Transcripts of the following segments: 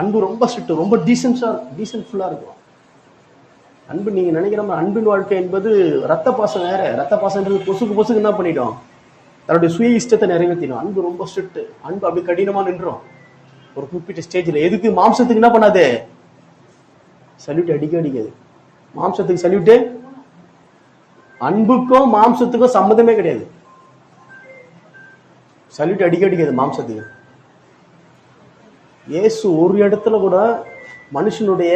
அன்பு ரொம்ப ஸ்ட்ரிக்ட், ரொம்ப டீசென்ட்ஃபுல்லாக இருக்கும். அன்பு நீங்கள் நினைக்கிற மாதிரி அன்பின் வாழ்க்கை என்பது ரத்த பாசம் வேற. ரத்த பாசம்ன்றது பொசுக்கு என்ன பண்ணிட்டோம், தன்னுடைய சுய இஷ்டத்தை நிறைவேற்றிடும். அன்பு ரொம்ப ஸ்ட்ரிக்ட். அன்பு அப்படி கடினமாக நின்றோம் ஒரு குறிப்பிட்ட ஸ்டேஜில். எதுக்கு? மாம்சத்துக்கு என்ன பண்ணாது, சல்யூட் அடிக்காது. மாம்சத்துக்கு சல்யூட்டு. அன்புக்கும் மாம்சத்துக்கும் சம்மதமே கிடையாது. சல்யூட் அடிக்காது மாம்சத்துக்கு. இயேசு ஒரு இடத்துல கூட மனுஷனுடைய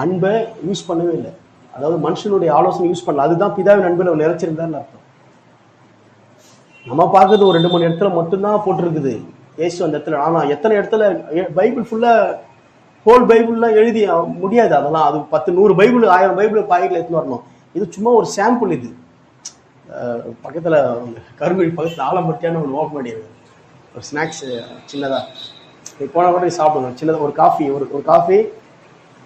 அன்பை யூஸ் பண்ணவே இல்லை. அதாவது மனுஷனுடைய ஆலோசனை யூஸ் பண்ணல. அதுதான் பிதாவின் அன்பில் அவர் நிறைச்சிருந்தாருன்னு அர்த்தம். நம்ம பார்க்கறது ஒரு 2-3 இடத்துல மட்டும்தான் போட்டிருக்குது இயேசு அந்த இடத்துல. ஆனால் எத்தனை இடத்துல பைபிள் ஃபுல்லாக ஹோல் பைபிள்லாம் எழுதி முடியாது. அதெல்லாம் அது 10-100 பைபிள் 1000 பைபிள் பாக்கெட்டில் எடுத்துன்னு வரணும். இது சும்மா ஒரு சாம்பிள். இது பக்கத்தில் கருங்கல் பக்கத்தில் ஆலம்பட்டியான ஒரு ஓப்பன் பண்ணி ஒரு ஸ்நாக்ஸ் சின்னதாக போன கூட சாப்பிடுங்க. சின்னதாக ஒரு காஃபி, ஒரு காஃபி.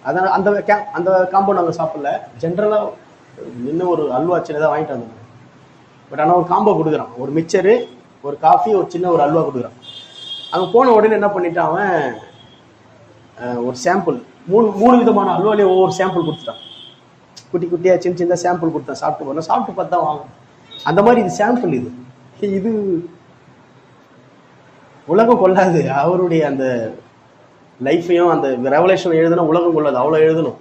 அதான் அந்த காம்பவுண்ட் நாங்கள் சாப்பிடல. ஜென்ரலாக இன்னும் ஒரு அல்வா சின்னதாக வாங்கிட்டு வந்தோம். பட் ஆனால் ஒரு காம்போ கொடுக்குறான். ஒரு மிக்சரு, ஒரு காஃபி, ஒரு சின்ன ஒரு அல்வா கொடுக்குறான். அங்கே போன உடனே என்ன பண்ணிட்டான் அவன், ஒரு சாம்பிள் 3 விதமான அல்வாலேயே ஒவ்வொரு சாம்பிள் கொடுத்துட்டான். குட்டியாக சின்ன சாம்பிள் கொடுத்தான். சாப்பிட்டு போனோம். சாப்பிட்டு பார்த்தா வாங்க. அந்த மாதிரி இது சாம்பிள். இது உலகம் கொள்ளாது. அவருடைய அந்த லைஃப்பையும் அந்த ரெவலேஷன் எழுதுனா உலகம் கொள்ளாது. அவ்வளோ எழுதணும்.